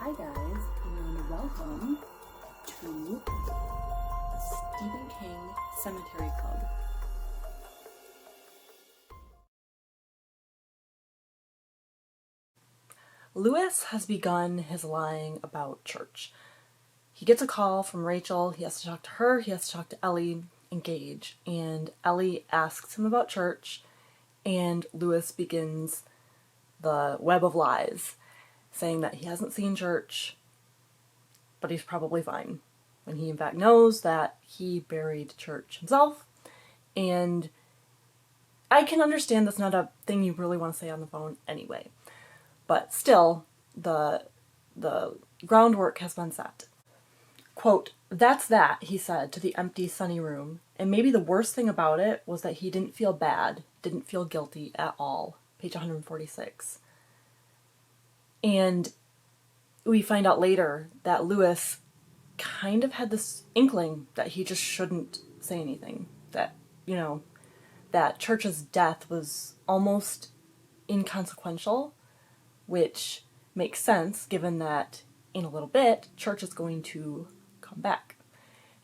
Hi guys, and welcome to the Stephen King Sematary Club. Lewis has begun his lying about church. He gets a call from Rachel, he has to talk to her, he has to talk to Ellie and Gage, and Ellie asks him about church, and Lewis begins the web of lies, saying that he hasn't seen church, but he's probably fine, when he in fact knows that he buried church himself. And I can understand that's not a thing you really want to say on the phone anyway, but still, the groundwork has been set. Quote, "That's that," he said to the empty, sunny room, and maybe the worst thing about it was that he didn't feel bad, didn't feel guilty at all. Page 146. And we find out later that Lewis kind of had this inkling that he just shouldn't say anything. That, that Church's death was almost inconsequential, which makes sense given that in a little bit, Church is going to come back.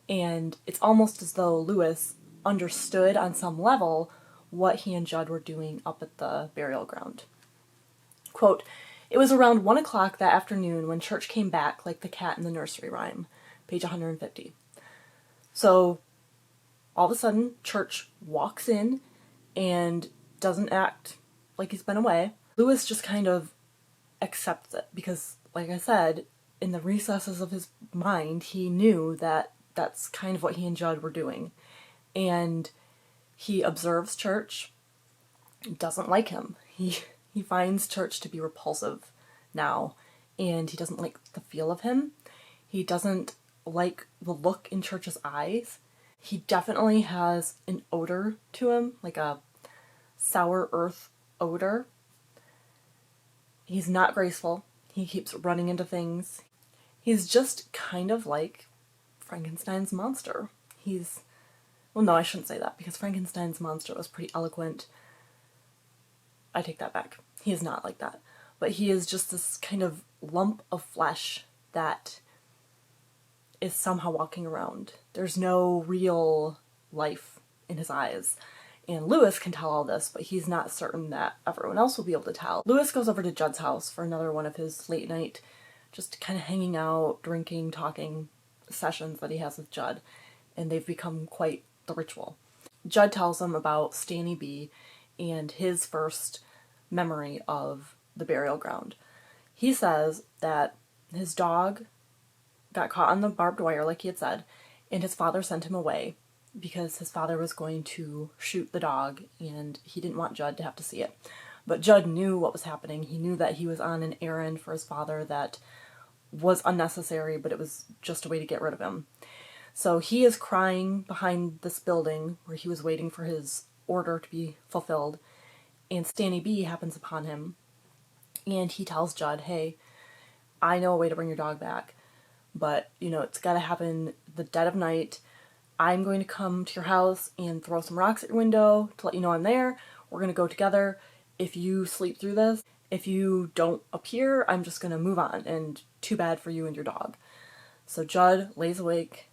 And it's almost as though Lewis understood on some level what he and Judd were doing up at the burial ground. Quote, "It was around 1 o'clock that afternoon when Church came back like the cat in the nursery rhyme." Page 150. So, all of a sudden, Church walks in and doesn't act like he's been away. Lewis just kind of accepts it because, like I said, in the recesses of his mind, he knew that that's kind of what he and Judd were doing. And he observes Church, doesn't like him. He finds Church to be repulsive now, and he doesn't like the feel of him. He doesn't like the look in Church's eyes. He definitely has an odor to him, like a sour earth odor. He's not graceful. He keeps running into things. He's just kind of like Frankenstein's monster. Well, no, I shouldn't say that, because Frankenstein's monster was pretty eloquent. I take that back. He is not like that. But he is just this kind of lump of flesh that is somehow walking around. There's no real life in his eyes. And Lewis can tell all this, but he's not certain that everyone else will be able to tell. Lewis goes over to Judd's house for another one of his late night, just kind of hanging out, drinking, talking sessions that he has with Judd. And they've become quite the ritual. Judd tells him about Stanny B and his first memory of the burial ground. He says that his dog got caught on the barbed wire, like he had said, and his father sent him away because his father was going to shoot the dog and he didn't want Judd to have to see it. But Judd knew what was happening. He knew that he was on an errand for his father that was unnecessary, but it was just a way to get rid of him. So he is crying behind this building where he was waiting for his order to be fulfilled, and Stanny B happens upon him, and he tells Judd, "Hey, I know a way to bring your dog back, but, it's gotta happen the dead of night. I'm going to come to your house and throw some rocks at your window to let you know I'm there. We're gonna go together. If you sleep through this, if you don't appear, I'm just gonna move on, and too bad for you and your dog." So Judd lays awake,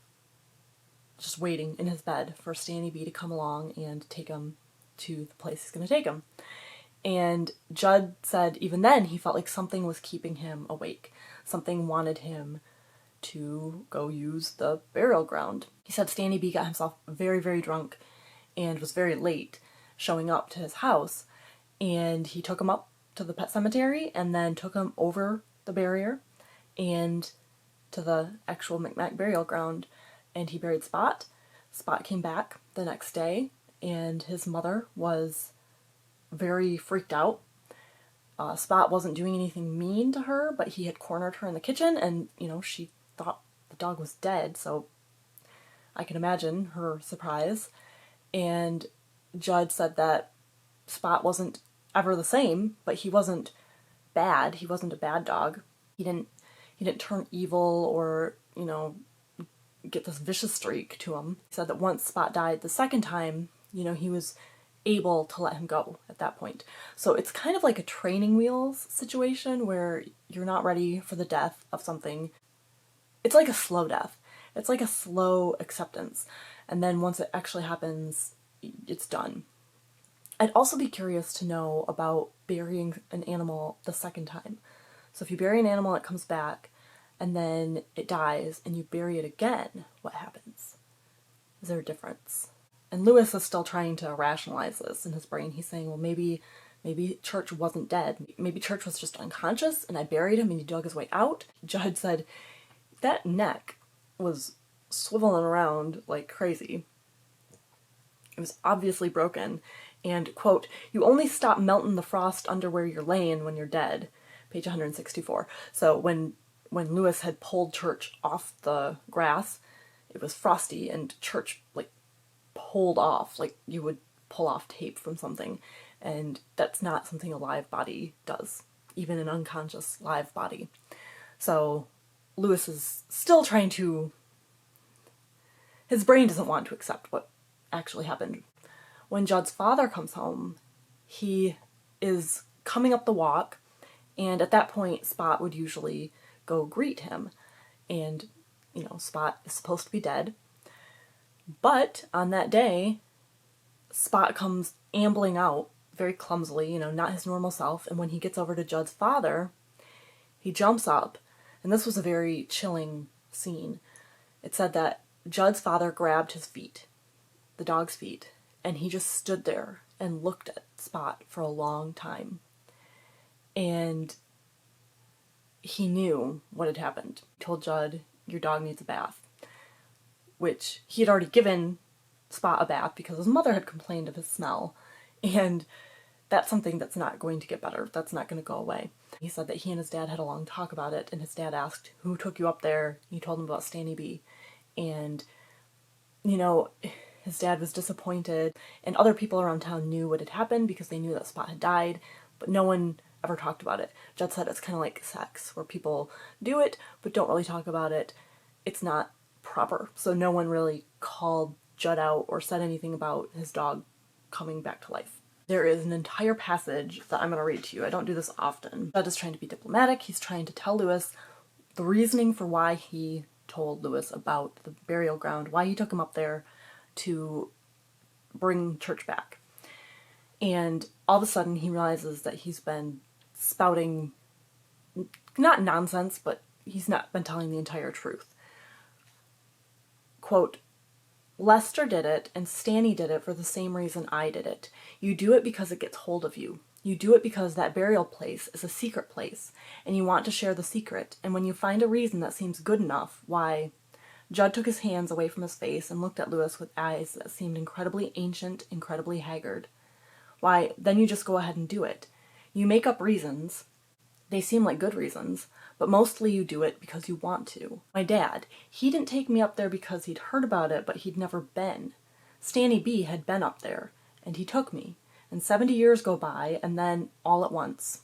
just waiting in his bed for Stanny B to come along and take him to the place he's going to take him. And Judd said even then he felt like something was keeping him awake. Something wanted him to go use the burial ground. He said Stanny B got himself very, very drunk and was very late showing up to his house. And he took him up to the pet cemetery and then took him over the barrier and to the actual Micmac burial ground. And he buried Spot. Spot came back the next day, and his mother was very freaked out. Spot wasn't doing anything mean to her, but he had cornered her in the kitchen, and, she thought the dog was dead, so I can imagine her surprise. And Judd said that Spot wasn't ever the same, but he wasn't bad. He wasn't a bad dog. He didn't turn evil or, get this vicious streak to him. He said that once Spot died the second time, he was able to let him go at that point. So it's kind of like a training wheels situation where you're not ready for the death of something. It's like a slow death. It's like a slow acceptance. And then once it actually happens, it's done. I'd also be curious to know about burying an animal the second time. So if you bury an animal, it comes back, and then it dies, and you bury it again, what happens? Is there a difference? And Lewis is still trying to rationalize this in his brain. He's saying, well, maybe Church wasn't dead. Maybe Church was just unconscious, and I buried him, and he dug his way out. Judd said, that neck was swiveling around like crazy. It was obviously broken. And, quote, you only stop melting the frost under where you're laying when you're dead. Page 164. So when Lewis had pulled Church off the grass, it was frosty, and Church, like, pulled off, like you would pull off tape from something. And that's not something a live body does, even an unconscious live body. So Lewis is still trying to... his brain doesn't want to accept what actually happened. When Judd's father comes home, he is coming up the walk, and at that point, Spot would usually go greet him. And, you know, Spot is supposed to be dead. But on that day, Spot comes ambling out very clumsily, you know, not his normal self. And when he gets over to Judd's father, he jumps up. And this was a very chilling scene. It said that Judd's father grabbed his feet, the dog's feet, and he just stood there and looked at Spot for a long time. And he knew what had happened. He told Judd, your dog needs a bath, which he had already given Spot a bath because his mother had complained of his smell. And that's something that's not going to get better. That's not going to go away. He said that he and his dad had a long talk about it, and his dad asked, who took you up there? He told him about Stanny B. And, you know, his dad was disappointed, and other people around town knew what had happened because they knew that Spot had died, but no one ever talked about it. Judd said it's kind of like sex, where people do it, but don't really talk about it. It's not proper. So no one really called Judd out or said anything about his dog coming back to life. There is an entire passage that I'm going to read to you. I don't do this often. Judd is trying to be diplomatic. He's trying to tell Lewis the reasoning for why he told Lewis about the burial ground, why he took him up there to bring Church back. And all of a sudden he realizes that he's been spouting, not nonsense, but he's not been telling the entire truth. Quote, Lester did it, and Stanny did it for the same reason I did it. You do it because it gets hold of you. You do it because that burial place is a secret place, and you want to share the secret, and when you find a reason that seems good enough, why... Judd took his hands away from his face and looked at Lewis with eyes that seemed incredibly ancient, incredibly haggard. Why, then you just go ahead and do it. You make up reasons. They seem like good reasons, but mostly you do it because you want to. My dad, he didn't take me up there because he'd heard about it, but he'd never been. Stanny B had been up there, and he took me. And 70 years go by, and then, all at once.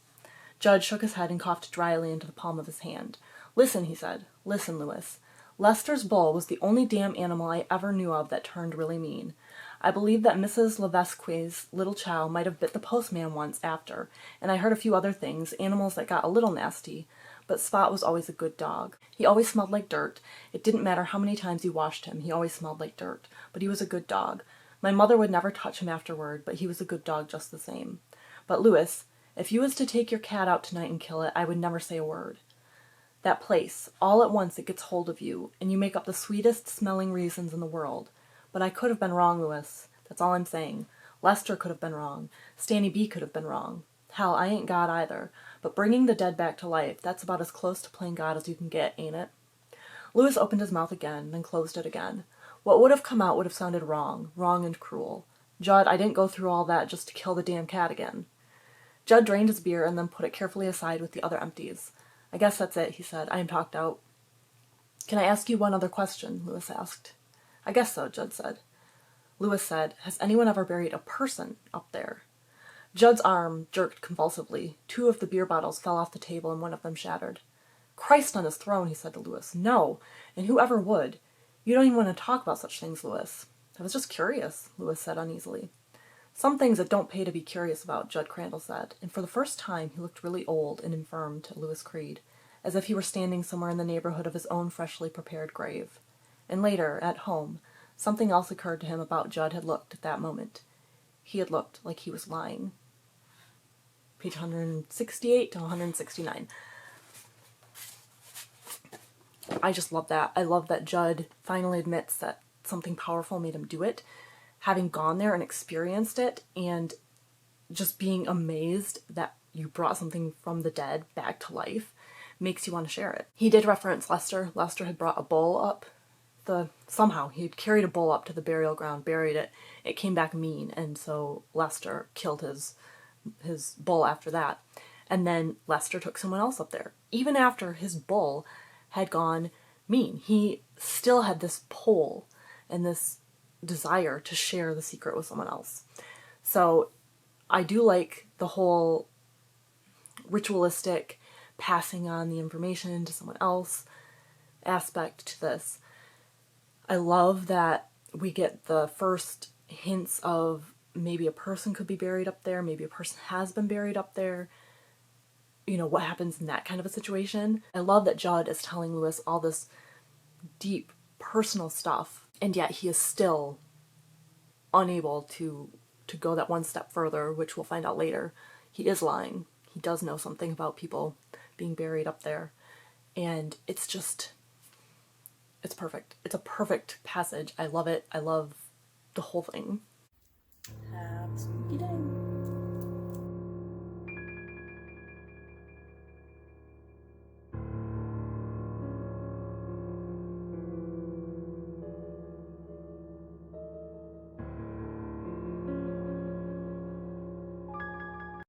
Judd shook his head and coughed dryly into the palm of his hand. Listen, he said. Listen, Lewis. Lester's bull was the only damn animal I ever knew of that turned really mean. I believe that Mrs. Levesque's little chow might have bit the postman once after, and I heard a few other things, animals that got a little nasty, but Spot was always a good dog. He always smelled like dirt. It didn't matter how many times you washed him, he always smelled like dirt, but he was a good dog. My mother would never touch him afterward, but he was a good dog just the same. But Lewis, if you was to take your cat out tonight and kill it, I would never say a word. That place, all at once it gets hold of you, and you make up the sweetest smelling reasons in the world. But I could have been wrong, Lewis. That's all I'm saying. Lester could have been wrong. Stanny B could have been wrong. Hell, I ain't God either. But bringing the dead back to life, that's about as close to playing God as you can get, ain't it? Lewis opened his mouth again, then closed it again. What would have come out would have sounded wrong and cruel. Judd, I didn't go through all that just to kill the damn cat again. Judd drained his beer and then put it carefully aside with the other empties. I guess that's it, he said. I am talked out. Can I ask you one other question? Lewis asked. I guess so, Judd said. Lewis said, has anyone ever buried a person up there? Judd's arm jerked convulsively. 2 of the beer bottles fell off the table and one of them shattered. Christ on his throne, he said to Lewis. No, and who ever would? You don't even want to talk about such things, Lewis. I was just curious, Lewis said uneasily. Some things that don't pay to be curious about, Judd Crandall said, and for the first time he looked really old and infirm to Louis Creed, as if he were standing somewhere in the neighborhood of his own freshly prepared grave. And later, at home, something else occurred to him about Judd had looked at that moment. He had looked like he was lying. Page 168 to 169. I just love that. I love that Judd finally admits that something powerful made him do it. Having gone there and experienced it, and just being amazed that you brought something from the dead back to life makes you want to share it. He did reference Lester. Lester had brought a bull up. Somehow he had carried a bull up to the burial ground, buried it. It came back mean, and so Lester killed his bull after that. And then Lester took someone else up there. Even after his bull had gone mean, he still had this pull and this desire to share the secret with someone else. So I do like the whole ritualistic passing on the information to someone else aspect to this. I love that we get the first hints of maybe a person could be buried up there, maybe a person has been buried up there, you know, what happens in that kind of a situation. I love that Judd is telling Louis all this deep personal stuff, and yet he is still unable to go that one step further, which we'll find out later. He is lying. He does know something about people being buried up there, and it's perfect. It's a perfect passage. I love it. I love the whole thing.